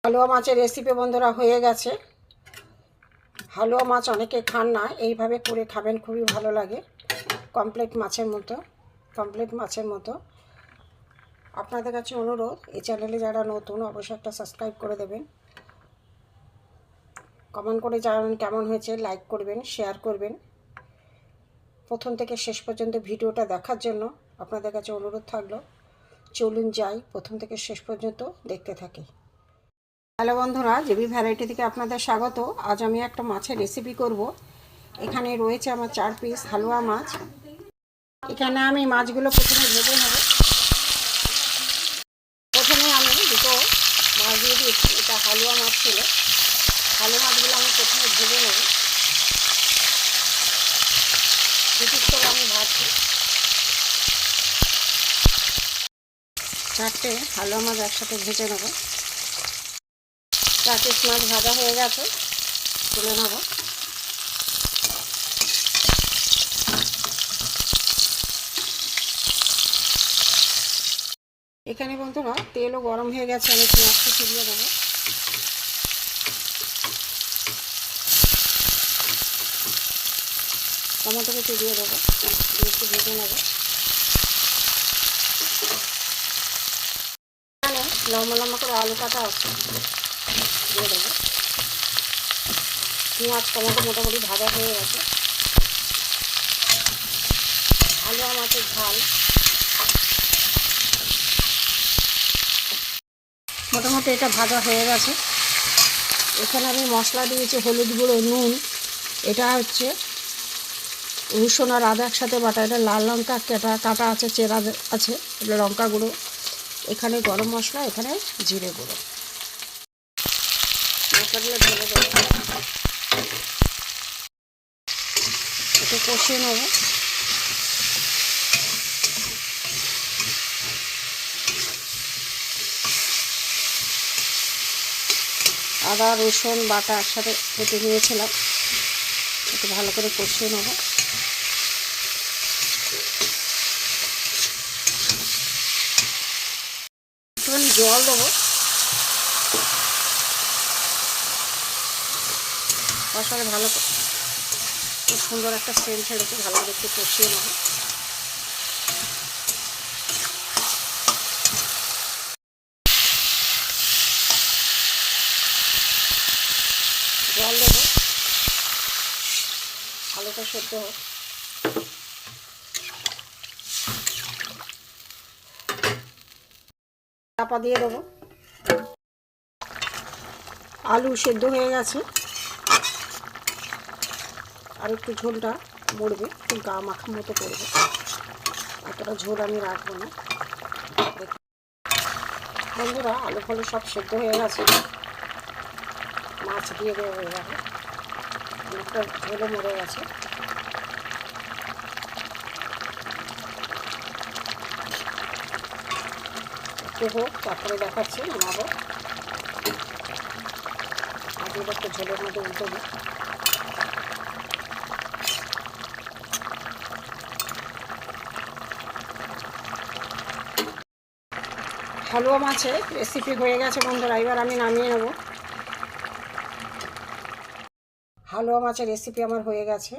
হালুয়া মাছের রেসিপি বন্ধুরা হয়ে গেছে। হালুয়া মাছ অনেকে খান না, এইভাবে করে খাবেন, খুবই ভালো লাগে। কমপ্লিট মাছের মতো। আপনাদের কাছে অনুরোধ, এই চ্যানেলে যারা নতুন অবশ্যই একটা সাবস্ক্রাইব করে দেবেন, কমেন্ট করে জানাবেন কেমন হয়েছে, লাইক করবেন, শেয়ার করবেন। প্রথম থেকে শেষ পর্যন্ত ভিডিওটা দেখার জন্য আপনাদের কাছে অনুরোধ থাকলো। চলুন যাই, প্রথম থেকে শেষ পর্যন্ত দেখতে থাকি। হ্যালো বন্ধুরা, জেবি ভ্যারাইটি থেকে আপনাদের স্বাগত। আজ আমি একটা মাছের রেসিপি করব। এখানে রয়েছে আমার 4 পিস হালুয়া মাছ। এখানে আমি মাছগুলো প্রথমে ভেজে নেব। প্রথমে আমি দুটো মাছ দিয়ে দিয়েছি, এটা হালুয়া মাছ ছিল। হালুয়া মাছগুলো আমি প্রথমে ভেজে নেব। দুটি করে আমি ভাজছি। 4টে হালুয়া মাছ একসাথে ভেজে নেব। 4 পিস মাছ ভাজা হয়ে গেছে, তুলে নেব। এখানে বন্ধুরা তেলও গরম হয়ে গেছে, আমি পেঁয়াজটা ছিটিয়ে দেবো। টমেটোকে ছিটিয়ে দেবো, একটু ভেজে নেব। এখানে লম্বা লম্বা করে আলু কাটা আছে, দিয়ে দেবো। পেঁয়াজ টমেটো মোটামুটি ভাজা হয়ে গেছে। হালুয়া মাছের ঝাল মোটামুটি এটা ভাজা হয়ে গেছে। এখানে আমি মশলা দিয়েছি, হলুদ গুঁড়ো, নুন। এটা হচ্ছে রসুন আর আদা একসাথে বাটা। এটা লাল লঙ্কা কাটা আছে, চেরা আছে, এটা লঙ্কা গুঁড়ো। এখানে গরম মশলা, এখানে জিরে গুঁড়ো। মশলাগুলো ঢেলে দেবো, একটু কষিয়ে নেব। আদা রসুন বাটা একসাথে কেটে নিয়েছিলাম, একটু ভালো করে কষিয়ে নেব। একটুখানি জল দেবো। কষালে ভালো, খুব সুন্দর একটা সেন্ট ছেড়েছে, ভালো করে একটু কষিয়ে নেব। জল দেবো, আলুটা সেদ্ধ হোক। চাপা দিয়ে দেবো। আলু সেদ্ধ হয়ে গেছে, আর একটু ঝোলটা মরবে, একটু গা মাখা মতো করবে। এতটা ঝোল আমি রাখবো না। বন্ধুরা, আলু ফালু সব সেদ্ধ হয়ে গেছে, মাছ দিয়ে দেবো। এবারে অনেকটা ঝোলে মরে গেছে। একটু হোক, তারপরে দেখাচ্ছি নামাবো। আগে একটু ঝোলের মধ্যে উল্টে দিই। হালুয়া মাছের রেসিপি হয়ে গেছে বন্ধুরা, এবার আমি নামিয়ে নেব। হালুয়া মাছের রেসিপি আমার হয়ে গেছে।